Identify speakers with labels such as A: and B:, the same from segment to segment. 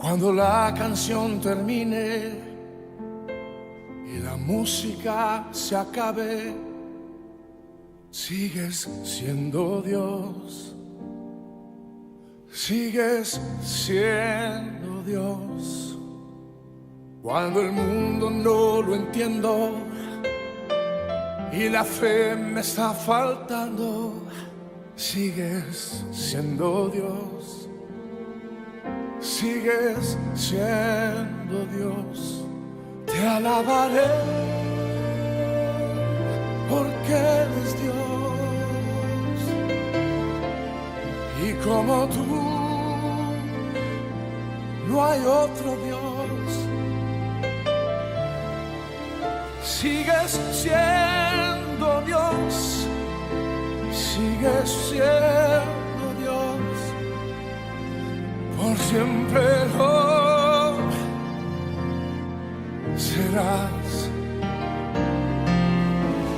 A: Cuando la canción termine y la música se acabe, sigues siendo Dios, sigues siendo Dios. Cuando el mundo no lo entiendo y la fe me está faltando, sigues siendo Dios, sigues siendo Dios. Te alabaré porque eres Dios y como tú no hay otro Dios. Sigues siendo Dios, sigues siendo Dios, por siempre lo serás.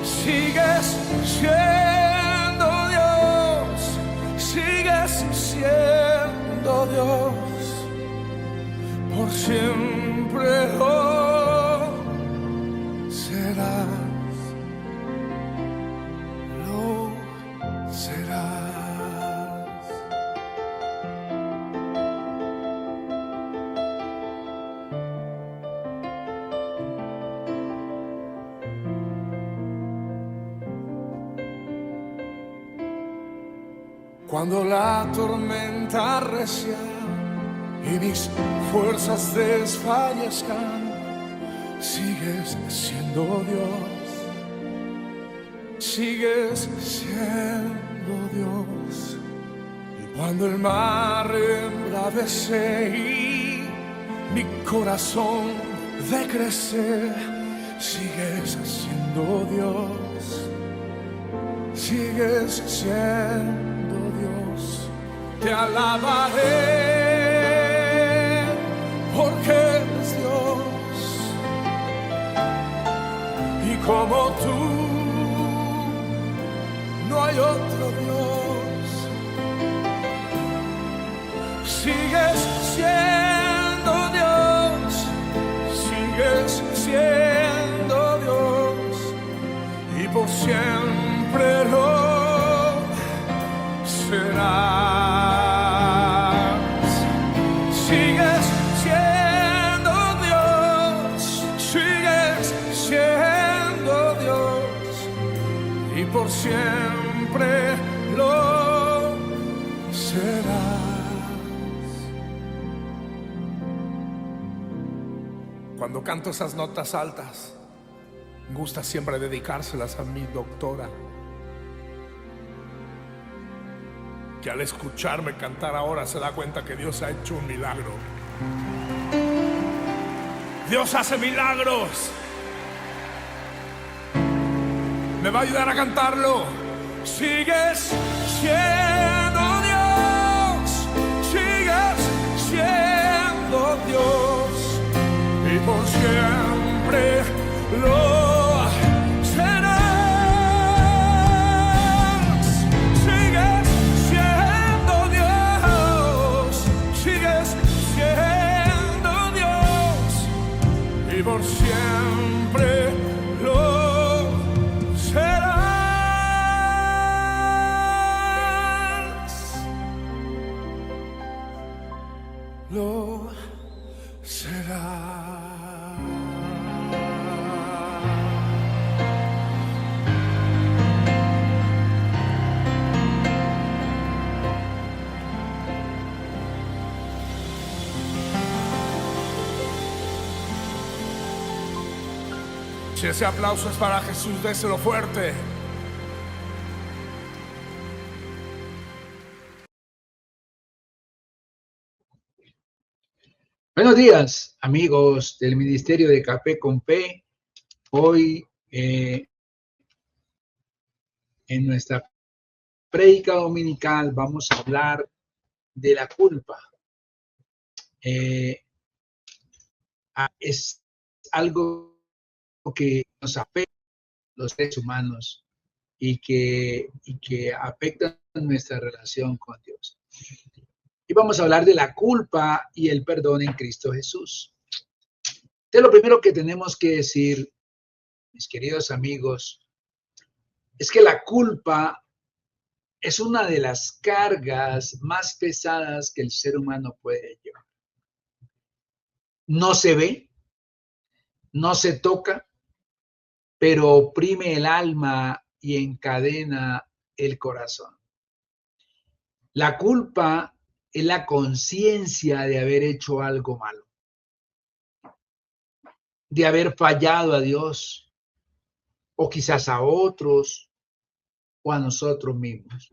A: Sigues siendo Dios, sigues siendo Dios, por siempre lo serás, lo serás. Cuando la tormenta arrecia y mis fuerzas desfallezcan, sigues siendo Dios, sigues siendo Dios. Y cuando el mar embravece y mi corazón decrece, sigues siendo Dios, sigues siendo Dios. Te alabaré porque eres Dios y como tú no hay otro Dios. Sigues siendo Dios, sigues siendo Dios y por siempre lo serás. Sigues siendo Dios, sigues siendo Dios y por siempre lo serás. Cuando canto esas notas altas, me gusta siempre dedicárselas a mi doctora, que al escucharme cantar ahora se da cuenta que Dios ha hecho un milagro. Dios hace milagros. Me va a ayudar a cantarlo. Sigues siendo Dios, sigues siendo Dios y por siempre lo por siempre lo serás, lo serás. Si ese aplauso es para Jesús, déselo fuerte.
B: Buenos días, amigos del Ministerio de Café con P. Hoy en nuestra prédica dominical vamos a hablar de la culpa. Es algo que nos afecta a los seres humanos y que afecta nuestra relación con Dios. Y vamos a hablar de la culpa y el perdón en Cristo Jesús. Entonces, lo primero que tenemos que decir, mis queridos amigos, es que la culpa es una de las cargas más pesadas que el ser humano puede llevar. No se ve, no se toca, pero oprime el alma y encadena el corazón. La culpa es la conciencia de haber hecho algo malo, de haber fallado a Dios, o quizás a otros, o a nosotros mismos.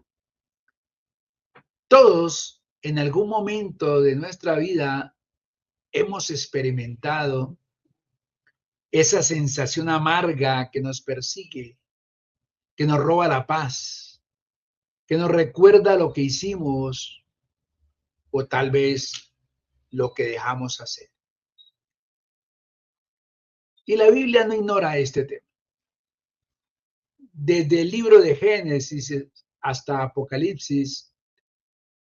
B: Todos en algún momento de nuestra vida hemos experimentado esa sensación amarga que nos persigue, que nos roba la paz, que nos recuerda lo que hicimos o tal vez lo que dejamos hacer. Y la Biblia no ignora este tema. Desde el libro de Génesis hasta Apocalipsis,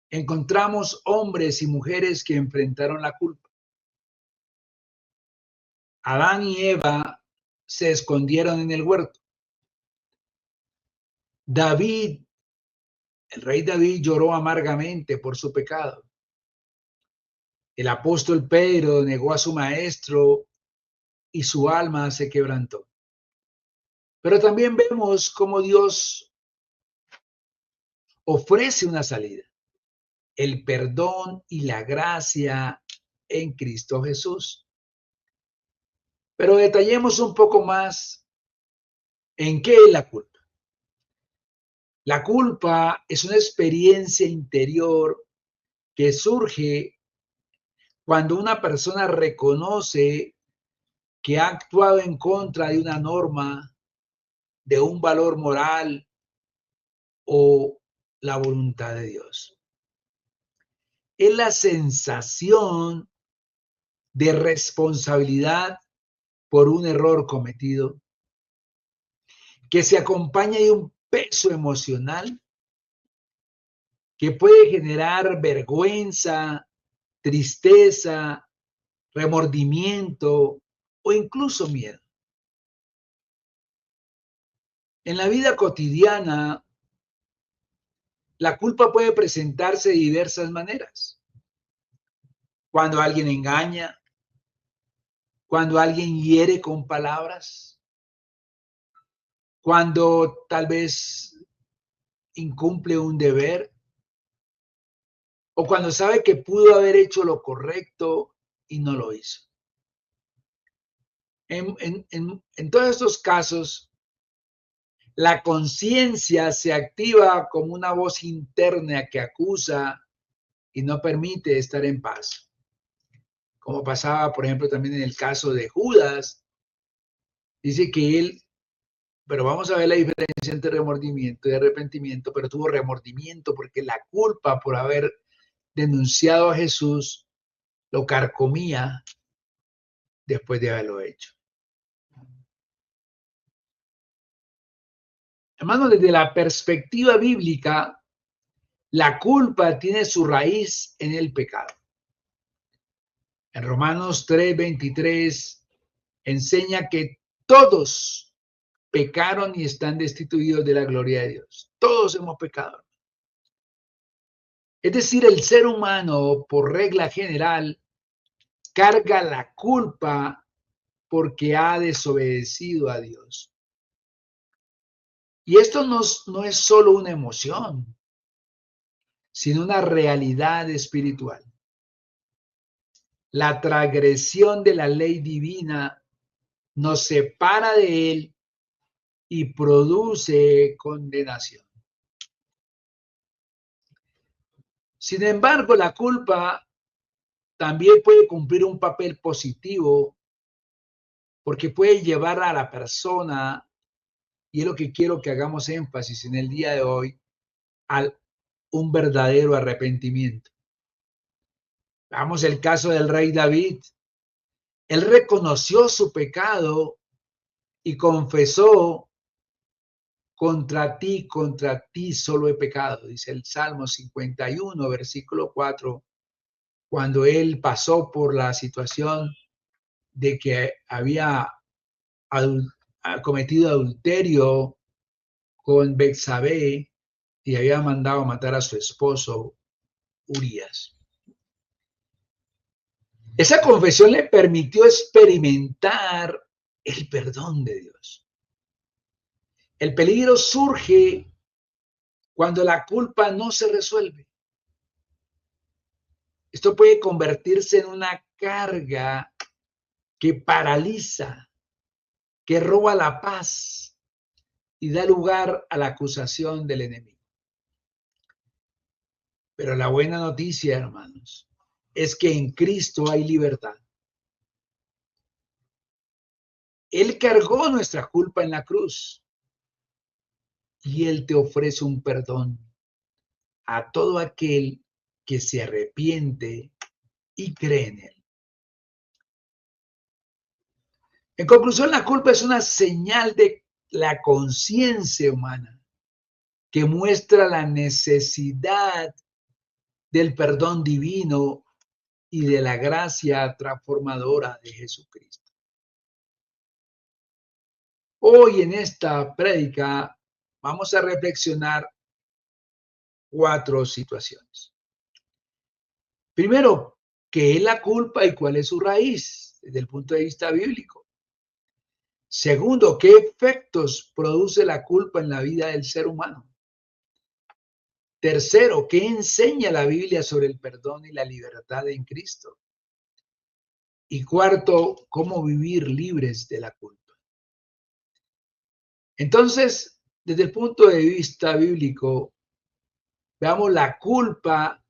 B: encontramos hombres y mujeres que enfrentaron la culpa. Adán y Eva se escondieron en el huerto. David, el rey David, lloró amargamente por su pecado. El apóstol Pedro negó a su maestro y su alma se quebrantó. Pero también vemos cómo Dios ofrece una salida, el perdón y la gracia en Cristo Jesús. Pero detallemos un poco más en qué es la culpa. La culpa es una experiencia interior que surge cuando una persona reconoce que ha actuado en contra de una norma, de un valor moral o la voluntad de Dios. Es la sensación de responsabilidad por un error cometido que se acompaña de un peso emocional que puede generar vergüenza, tristeza, remordimiento o incluso miedo. En la vida cotidiana, la culpa puede presentarse de diversas maneras. Cuando alguien engaña, cuando alguien hiere con palabras, cuando tal vez incumple un deber, o cuando sabe que pudo haber hecho lo correcto y no lo hizo. En todos estos casos, la conciencia se activa como una voz interna que acusa y no permite estar en paz. Como pasaba, por ejemplo, también en el caso de Judas, dice que él, pero vamos a ver la diferencia entre remordimiento y arrepentimiento, pero tuvo remordimiento porque la culpa por haber denunciado a Jesús lo carcomía después de haberlo hecho. Hermano, desde la perspectiva bíblica, la culpa tiene su raíz en el pecado. En Romanos 3:23 enseña que todos pecaron y están destituidos de la gloria de Dios. Todos hemos pecado. Es decir, el ser humano, por regla general, carga la culpa porque ha desobedecido a Dios. Y esto no es solo una emoción, sino una realidad espiritual. La transgresión de la ley divina nos separa de Él y produce condenación. Sin embargo, la culpa también puede cumplir un papel positivo porque puede llevar a la persona, y es lo que quiero que hagamos énfasis en el día de hoy, a un verdadero arrepentimiento. Veamos el caso del rey David. Él reconoció su pecado y confesó contra ti solo he pecado, dice el Salmo 51, versículo 4, cuando él pasó por la situación de que había cometido adulterio con Betsabé y había mandado matar a su esposo Urías. Esa confesión le permitió experimentar el perdón de Dios. El peligro surge cuando la culpa no se resuelve. Esto puede convertirse en una carga que paraliza, que roba la paz y da lugar a la acusación del enemigo. Pero la buena noticia, hermanos, es que en Cristo hay libertad. Él cargó nuestra culpa en la cruz y Él te ofrece un perdón a todo aquel que se arrepiente y cree en Él. En conclusión, la culpa es una señal de la conciencia humana que muestra la necesidad del perdón divino y de la gracia transformadora de Jesucristo. Hoy en esta prédica vamos a reflexionar 4 situaciones. Primero, ¿qué es la culpa y cuál es su raíz desde el punto de vista bíblico? Segundo, ¿qué efectos produce la culpa en la vida del ser humano? Tercero, ¿qué enseña la Biblia sobre el perdón y la libertad en Cristo? Y cuarto, ¿cómo vivir libres de la culpa? Entonces, desde el punto de vista bíblico, veamos la culpa,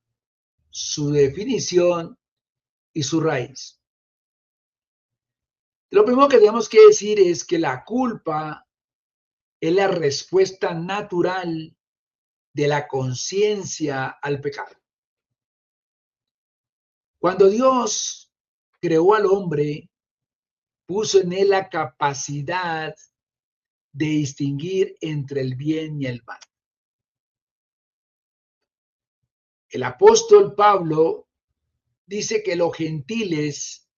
B: su definición y su raíz. Lo primero que tenemos que decir es que la culpa es la respuesta natural de la conciencia al pecado. Cuando Dios creó al hombre, puso en él la capacidad de distinguir entre el bien y el mal. El apóstol Pablo dice que los gentiles,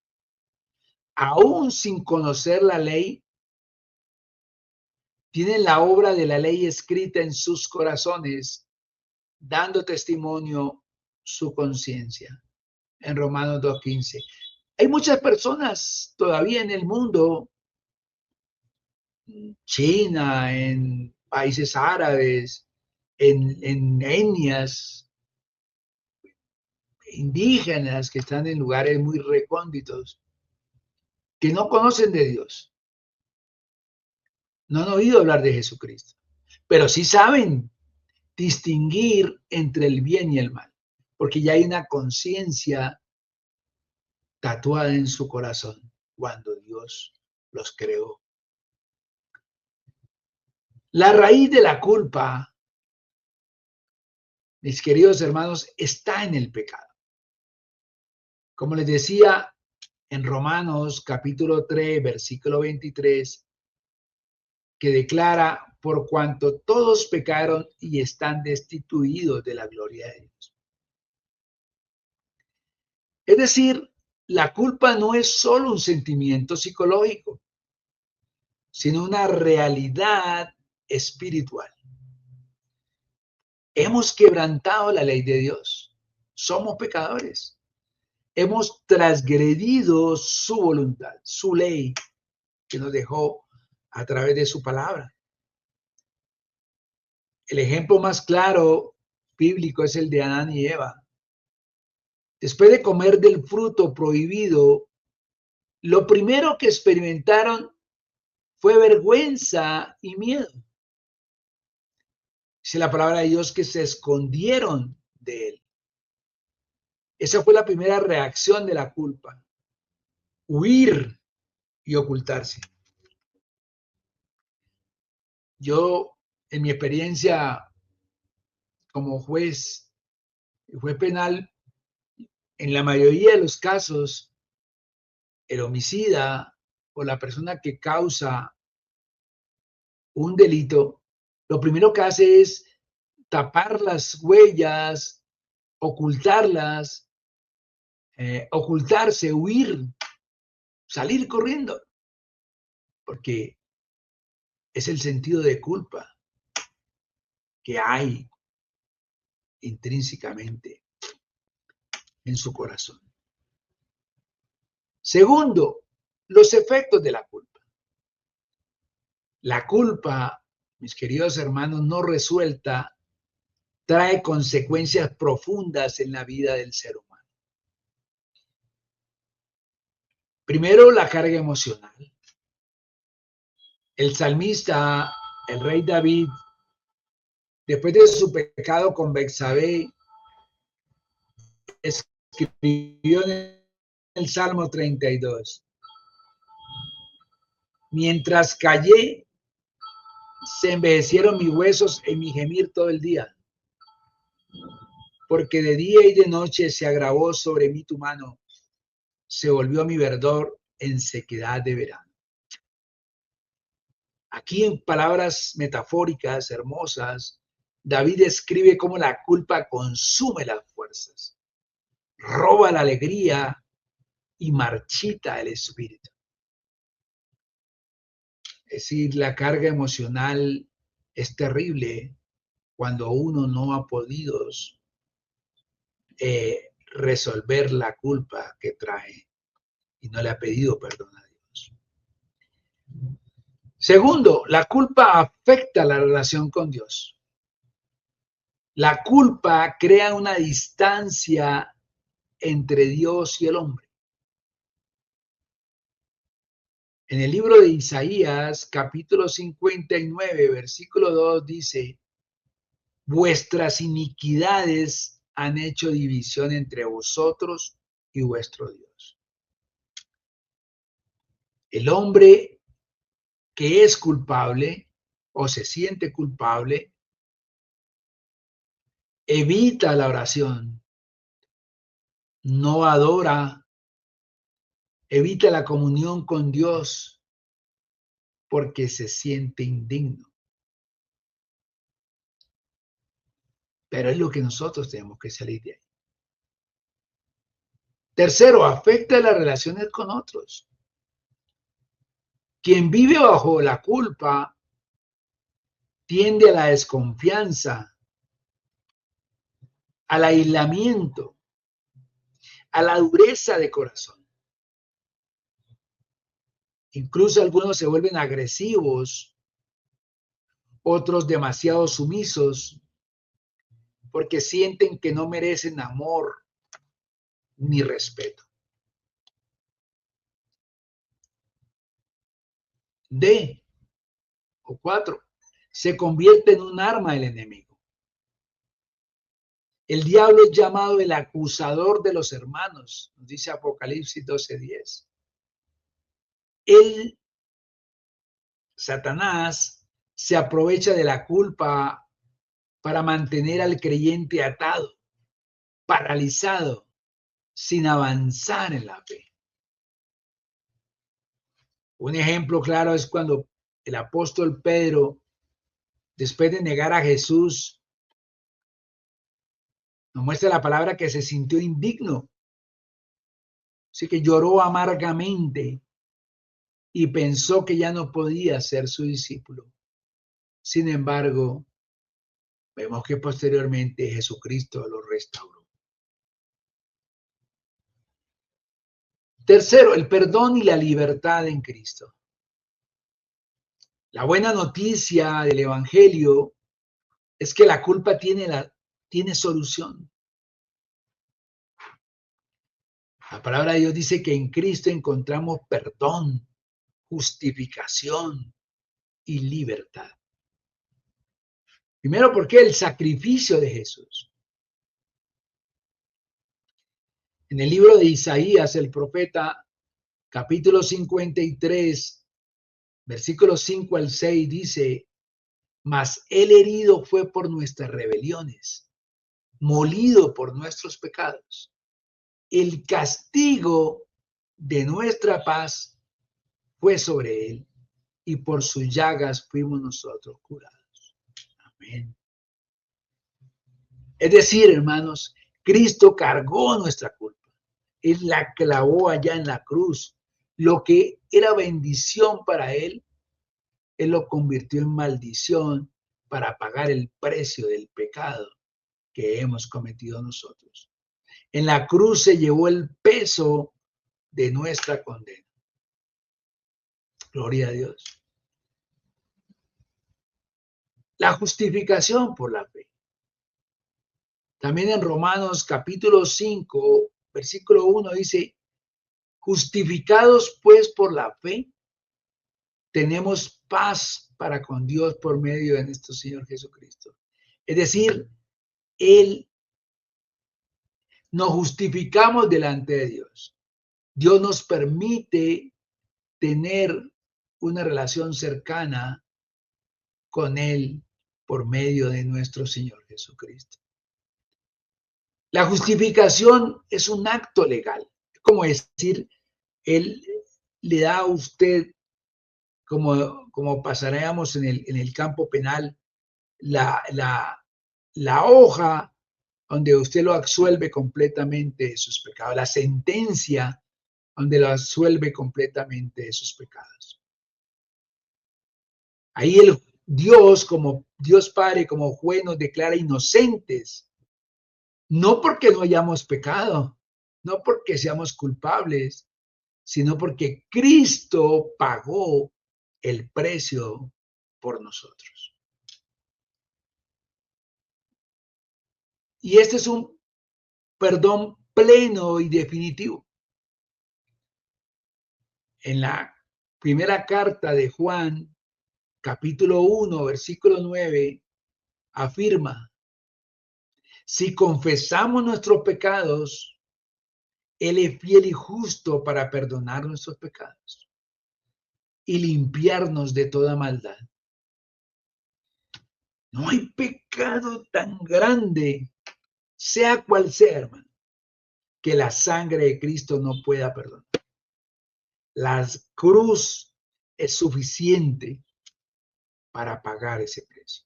B: aún sin conocer la ley, tienen la obra de la ley escrita en sus corazones, dando testimonio su conciencia. En Romanos 2:15. Hay muchas personas todavía en el mundo, China, en países árabes, en etnias indígenas que están en lugares muy recónditos, que no conocen de Dios, no han oído hablar de Jesucristo, pero sí saben distinguir entre el bien y el mal, porque ya hay una conciencia tatuada en su corazón cuando Dios los creó. La raíz de la culpa, mis queridos hermanos, está en el pecado. Como les decía, en Romanos capítulo 3, versículo 23, que declara, por cuanto todos pecaron y están destituidos de la gloria de Dios. Es decir, la culpa no es solo un sentimiento psicológico, sino una realidad espiritual. Hemos quebrantado la ley de Dios. Somos pecadores. Hemos transgredido su voluntad, su ley que nos dejó a través de su palabra. El ejemplo más claro bíblico es el de Adán y Eva. Después de comer del fruto prohibido, lo primero que experimentaron fue vergüenza y miedo. Dice la palabra de Dios que se escondieron de él. Esa fue la primera reacción de la culpa. Huir y ocultarse. Yo, en mi experiencia como juez penal, en la mayoría de los casos, el homicida o la persona que causa un delito lo primero que hace es tapar las huellas, ocultarlas, ocultarse, huir, salir corriendo, porque es el sentido de culpa que hay intrínsecamente en su corazón. Segundo, los efectos de la culpa. La culpa, mis queridos hermanos, no resuelta trae consecuencias profundas en la vida del ser humano. Primero, la carga emocional. El salmista, el rey David, después de su pecado con Betsabé, escribió en el Salmo 32: mientras callé, se envejecieron mis huesos en mi gemir todo el día, porque de día y de noche se agravó sobre mí tu mano, se volvió mi verdor en sequedad de verano. Aquí, en palabras metafóricas hermosas, David escribe cómo la culpa consume las fuerzas, roba la alegría y marchita el espíritu. Es decir, la carga emocional es terrible cuando uno no ha podido resolver la culpa que trae y no le ha pedido perdón a Dios. Segundo, la culpa afecta la relación con Dios. La culpa crea una distancia entre Dios y el hombre. En el libro de Isaías, capítulo 59, versículo 2, dice: vuestras iniquidades han hecho división entre vosotros y vuestro Dios. El hombre que es culpable o se siente culpable evita la oración, no adora, evita la comunión con Dios porque se siente indigno. Pero es lo que nosotros tenemos que salir de ahí. Tercero, afecta las relaciones con otros. Quien vive bajo la culpa tiende a la desconfianza, al aislamiento, a la dureza de corazón. Incluso algunos se vuelven agresivos, otros demasiado sumisos, porque sienten que no merecen amor ni respeto. D o 4, se convierte en un arma del enemigo. El diablo es llamado el acusador de los hermanos, nos dice Apocalipsis 12:10. Él, Satanás, se aprovecha de la culpa para mantener al creyente atado, paralizado, sin avanzar en la fe. Un ejemplo claro es cuando el apóstol Pedro, después de negar a Jesús, nos muestra la palabra que se sintió indigno. Así que lloró amargamente y pensó que ya no podía ser su discípulo. Sin embargo, vemos que posteriormente Jesucristo lo restauró. Tercero, el perdón y la libertad en Cristo. La buena noticia del Evangelio es que la culpa tiene solución. La palabra de Dios dice que en Cristo encontramos perdón, justificación y libertad. Primero, porque el sacrificio de Jesús. En el libro de Isaías, el profeta, capítulo 53, versículos 5 al 6, dice: mas él herido fue por nuestras rebeliones, molido por nuestros pecados. El castigo de nuestra paz fue sobre él, y por sus llagas fuimos nosotros curados. Amén. Es decir, hermanos, Cristo cargó nuestra culpa. Él la clavó allá en la cruz. Lo que era bendición para Él lo convirtió en maldición para pagar el precio del pecado que hemos cometido nosotros. En la cruz se llevó el peso de nuestra condena. Gloria a Dios. La justificación por la fe. También en Romanos capítulo 5, versículo 1 dice, justificados pues por la fe, tenemos paz para con Dios por medio de nuestro Señor Jesucristo. Es decir, nos justificamos delante de Dios. Dios nos permite tener una relación cercana con Él por medio de nuestro Señor Jesucristo. La justificación es un acto legal, como decir, Él le da a usted, como pasaríamos en el campo penal, la hoja donde usted lo absuelve completamente de sus pecados, la sentencia donde lo absuelve completamente de sus pecados. Ahí Dios, como Dios Padre, como juez, nos declara inocentes, no porque no hayamos pecado, no porque seamos culpables, sino porque Cristo pagó el precio por nosotros. Y este es un perdón pleno y definitivo. En la primera carta de Juan, capítulo 1, versículo 9, afirma, si confesamos nuestros pecados, Él es fiel y justo para perdonar nuestros pecados y limpiarnos de toda maldad. No hay pecado tan grande, sea cual sea, hermano, que la sangre de Cristo no pueda perdonar. La cruz es suficiente para pagar ese precio.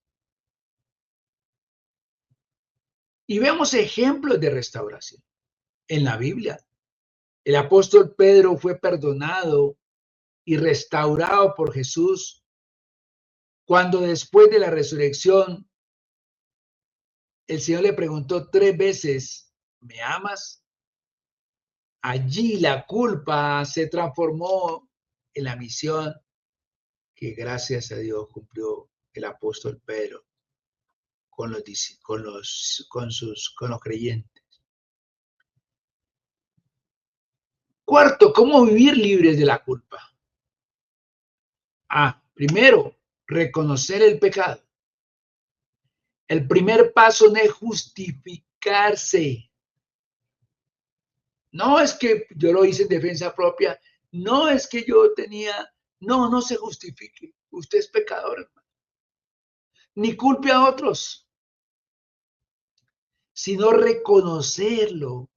B: Y vemos ejemplos de restauración en la Biblia. El apóstol Pedro fue perdonado y restaurado por Jesús cuando después de la resurrección el Señor le preguntó 3 veces, ¿me amas? Allí la culpa se transformó en la misión que gracias a Dios cumplió el apóstol Pedro con los creyentes. Cuarto, ¿cómo vivir libres de la culpa? Primero, reconocer el pecado. El primer paso no es justificarse. No es que yo lo hice en defensa propia. No es que yo tenía. No se justifique. Usted es pecador, hermano. Ni culpe a otros, sino reconocerlo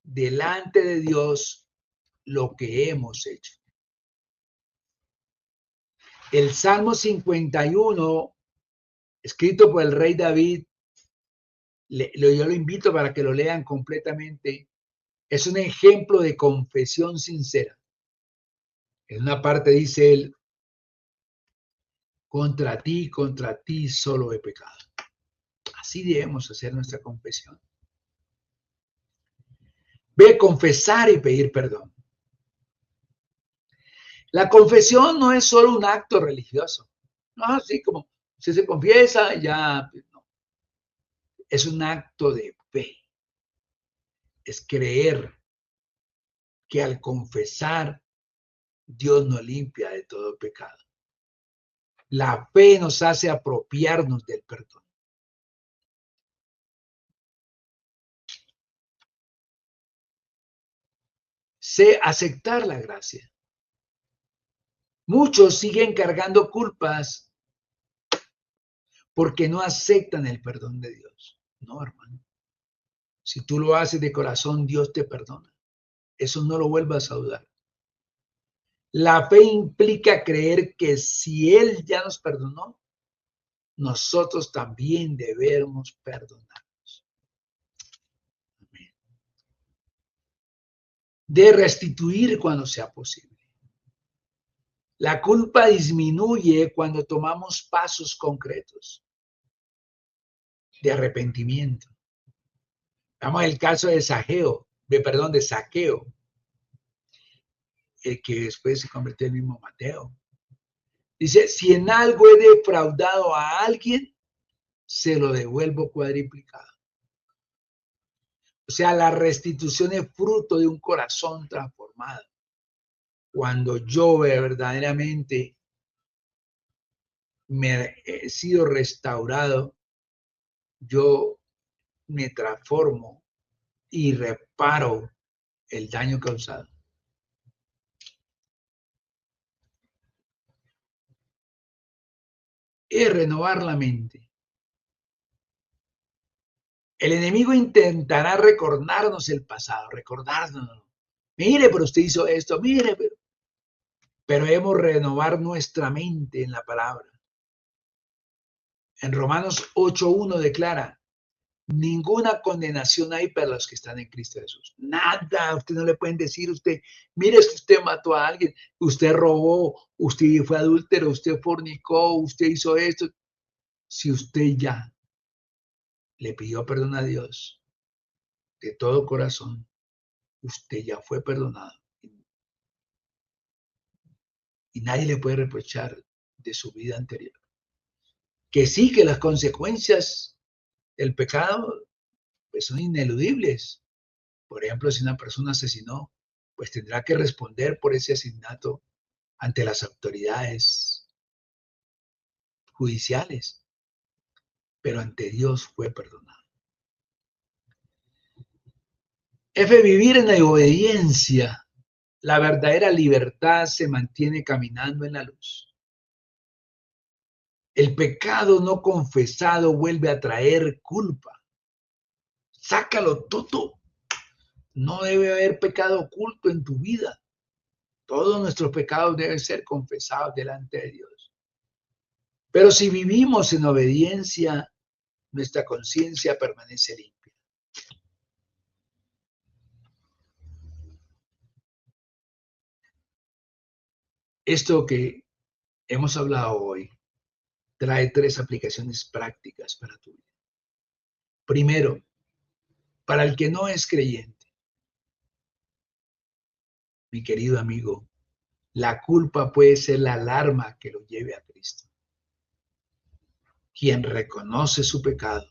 B: delante de Dios lo que hemos hecho. El Salmo 51, escrito por el rey David, yo lo invito para que lo lean completamente. Es un ejemplo de confesión sincera. En una parte dice él, contra ti solo he pecado. Así debemos hacer nuestra confesión. Ve, confesar y pedir perdón. La confesión no es solo un acto religioso. No, así como si se confiesa, ya no. Es un acto de fe. Es creer que al confesar, Dios nos limpia de todo pecado. La fe nos hace apropiarnos del perdón. Sé aceptar la gracia. Muchos siguen cargando culpas porque no aceptan el perdón de Dios. No, hermano. Si tú lo haces de corazón, Dios te perdona. Eso no lo vuelvas a dudar. La fe implica creer que si Él ya nos perdonó, nosotros también debemos perdonarnos. Amén. De restituir cuando sea posible. La culpa disminuye cuando tomamos pasos concretos de arrepentimiento. Vamos al caso de Saqueo, de Saqueo, el que después se convirtió en el mismo Mateo. Dice, si en algo he defraudado a alguien, se lo devuelvo cuadriplicado. O sea, la restitución es fruto de un corazón transformado. Cuando yo verdaderamente me he sido restaurado, yo me transformo y reparo el daño causado. Es renovar la mente. El enemigo intentará recordarnos el pasado, recordarnos. Mire, pero usted hizo esto, mire, pero debemos renovar nuestra mente en la palabra. En Romanos 8:1 declara, ninguna condenación hay para los que están en Cristo Jesús. Nada, usted no le pueden decir, usted, mire, es que usted mató a alguien, usted robó, usted fue adúltero, usted fornicó, usted hizo esto. Si usted ya le pidió perdón a Dios de todo corazón, usted ya fue perdonado. Y nadie le puede reprochar de su vida anterior. Que sí, que las consecuencias del pecado pues, son ineludibles. Por ejemplo, si una persona asesinó, pues tendrá que responder por ese asesinato ante las autoridades judiciales. Pero ante Dios fue perdonado. Vivir en la obediencia. La verdadera libertad se mantiene caminando en la luz. El pecado no confesado vuelve a traer culpa. Sácalo todo. No debe haber pecado oculto en tu vida. Todos nuestros pecados deben ser confesados delante de Dios. Pero si vivimos en obediencia, nuestra conciencia permanece limpia. Esto que hemos hablado hoy trae 3 aplicaciones prácticas para tu vida. Primero, para el que no es creyente, mi querido amigo, la culpa puede ser la alarma que lo lleve a Cristo. Quien reconoce su pecado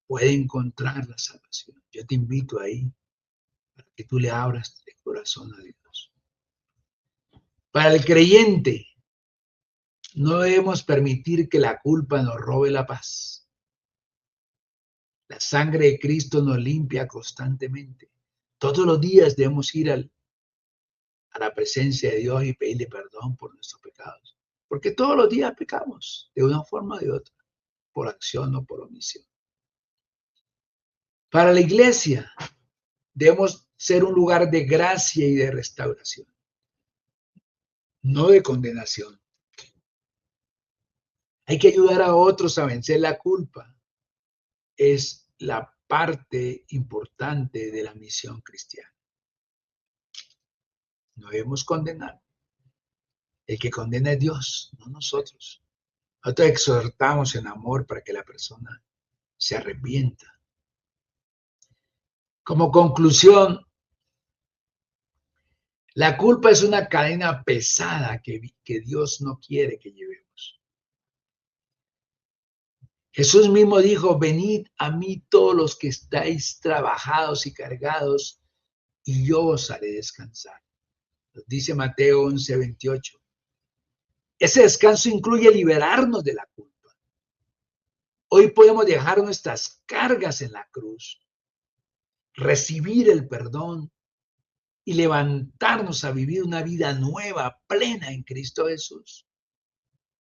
B: puede encontrar la salvación. Yo te invito ahí para que tú le abras el corazón a Dios. Para el creyente, no debemos permitir que la culpa nos robe la paz. La sangre de Cristo nos limpia constantemente. Todos los días debemos ir a la presencia de Dios y pedirle perdón por nuestros pecados. Porque todos los días pecamos, de una forma o de otra, por acción o por omisión. Para la iglesia, debemos ser un lugar de gracia y de restauración, no de condenación. Hay que ayudar a otros a vencer la culpa. Es la parte importante de la misión cristiana. No debemos condenar. El que condena es Dios, no nosotros. Nosotros exhortamos en amor para que la persona se arrepienta. Como conclusión, la culpa es una cadena pesada que Dios no quiere que llevemos. Jesús mismo dijo, venid a mí todos los que estáis trabajados y cargados, y yo os haré descansar. Nos dice Mateo 11:28. Ese descanso incluye liberarnos de la culpa. Hoy podemos dejar nuestras cargas en la cruz, recibir el perdón y levantarnos a vivir una vida nueva, plena en Cristo Jesús.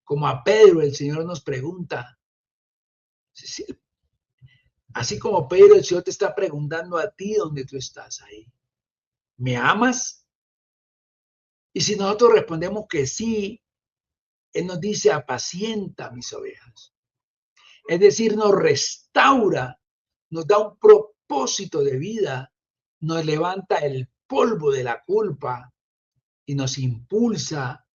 B: Como a Pedro, el Señor nos pregunta, así como Pedro, el Señor te está preguntando a ti donde tú estás ahí. ¿Me amas? Y si nosotros respondemos que sí, Él nos dice, apacienta mis ovejas. Es decir, nos restaura, nos da un propósito de vida, nos levanta el polvo de la culpa y nos impulsa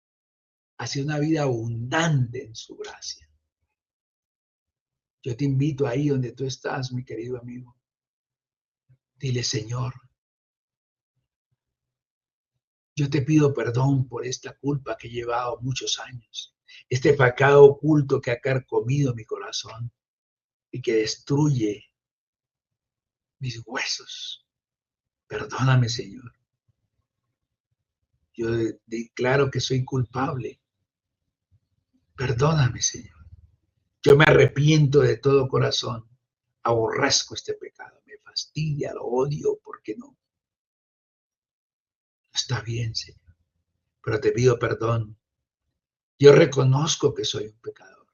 B: hacia una vida abundante en su gracia. Yo te invito ahí donde tú estás, mi querido amigo. Dile, Señor, yo te pido perdón por esta culpa que he llevado muchos años, este pecado oculto que ha carcomido mi corazón y que destruye mis huesos. Perdóname, Señor. Yo declaro que soy culpable. Perdóname, Señor. Yo me arrepiento de todo corazón. Aborrezco este pecado. Me fastidia, lo odio, porque no. Está bien, Señor. Pero te pido perdón. Yo reconozco que soy un pecador,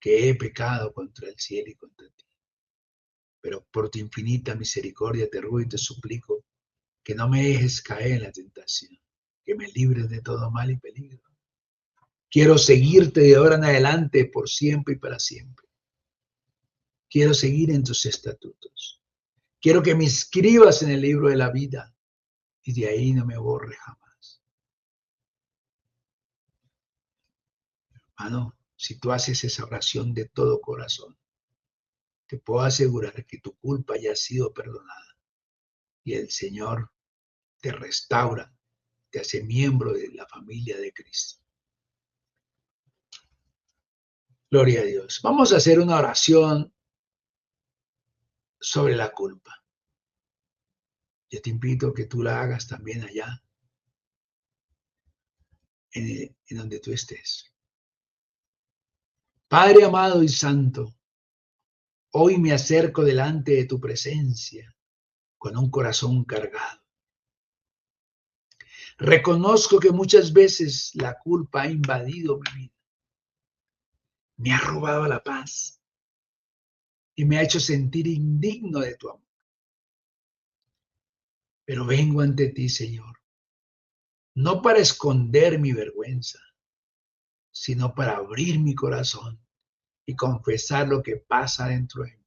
B: que he pecado contra el cielo y contra ti. Pero por tu infinita misericordia te ruego y te suplico que no me dejes caer en la tentación, que me libres de todo mal y peligro. Quiero seguirte de ahora en adelante por siempre y para siempre. Quiero seguir en tus estatutos. Quiero que me inscribas en el libro de la vida y de ahí no me borre jamás. Hermano, si tú haces esa oración de todo corazón, te puedo asegurar que tu culpa ya ha sido perdonada y el Señor te restaura, te hace miembro de la familia de Cristo. Gloria a Dios. Vamos a hacer una oración sobre la culpa. Yo te invito a que tú la hagas también allá, en donde tú estés. Padre amado y santo, hoy me acerco delante de tu presencia con un corazón cargado. Reconozco que muchas veces la culpa ha invadido mi vida. Me ha robado la paz y me ha hecho sentir indigno de tu amor. Pero vengo ante ti, Señor, no para esconder mi vergüenza, sino para abrir mi corazón y confesar lo que pasa dentro de mí.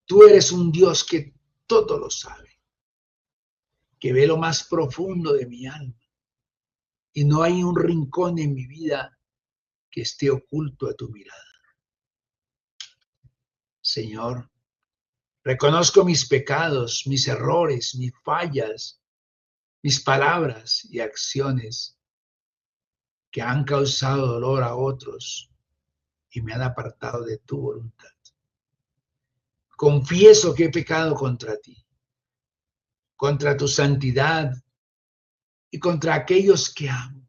B: Tú eres un Dios que todo lo sabe, que ve lo más profundo de mi alma y no hay un rincón en mi vida que esté oculto a tu mirada. Señor, reconozco mis pecados, mis errores, mis fallas, mis palabras y acciones que han causado dolor a otros y me han apartado de tu voluntad. Confieso que he pecado contra ti, contra tu santidad y contra aquellos que amo.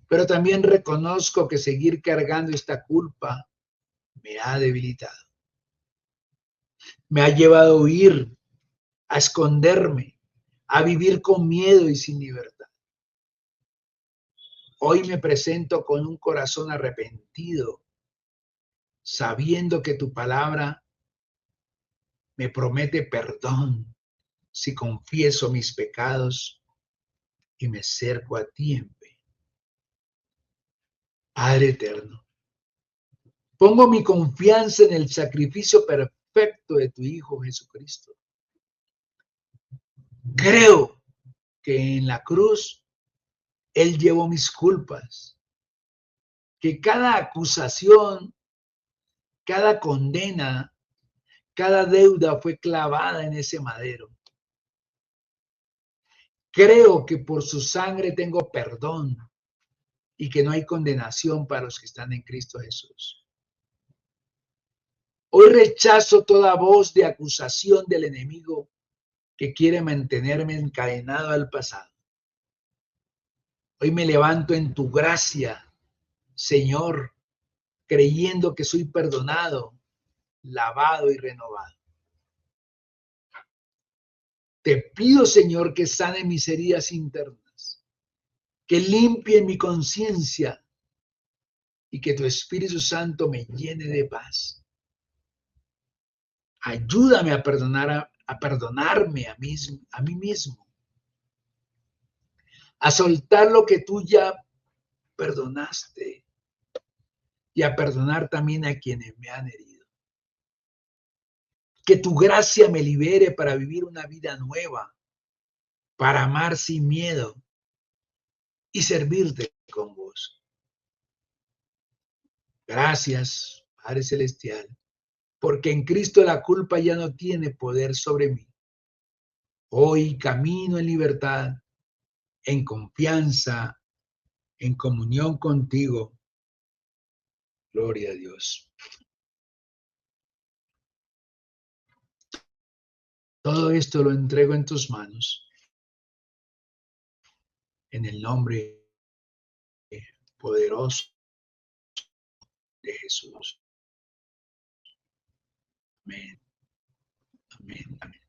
B: Pero también reconozco que seguir cargando esta culpa me ha debilitado. Me ha llevado a huir, a esconderme, a vivir con miedo y sin libertad. Hoy me presento con un corazón arrepentido, sabiendo que tu palabra me promete perdón si confieso mis pecados y me acerco a ti en fe. Padre eterno, pongo mi confianza en el sacrificio perfecto de tu Hijo Jesucristo. Creo que en la cruz Él llevó mis culpas, que cada acusación, cada condena, cada deuda fue clavada en ese madero. Creo que por su sangre tengo perdón y que no hay condenación para los que están en Cristo Jesús. Hoy rechazo toda voz de acusación del enemigo que quiere mantenerme encadenado al pasado. Hoy me levanto en tu gracia, Señor, creyendo que soy perdonado, lavado y renovado. Te pido, Señor, que sane mis heridas internas, que limpie mi conciencia y que tu Espíritu Santo me llene de paz. Ayúdame a perdonarme a mí mismo, a soltar lo que tú ya perdonaste y a perdonar también a quienes me han herido. Que tu gracia me libere para vivir una vida nueva, para amar sin miedo y servirte con vos. Gracias, Padre Celestial, porque en Cristo la culpa ya no tiene poder sobre mí. Hoy camino en libertad, en confianza, en comunión contigo. Gloria a Dios. Todo esto lo entrego en tus manos, en el nombre poderoso de Jesús. Amén. Amén. Amén.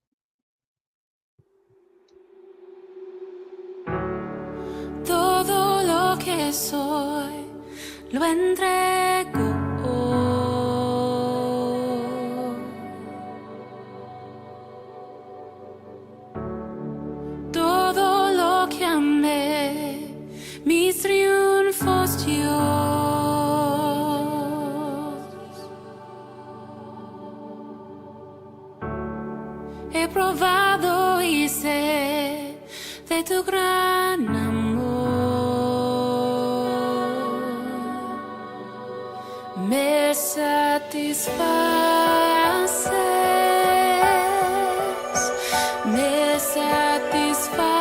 C: Todo lo que soy lo entrego. Todo lo que amé, mis triunfos Dios. He probado y sé de tu gran amor. Me satisfaces, me satisfaces.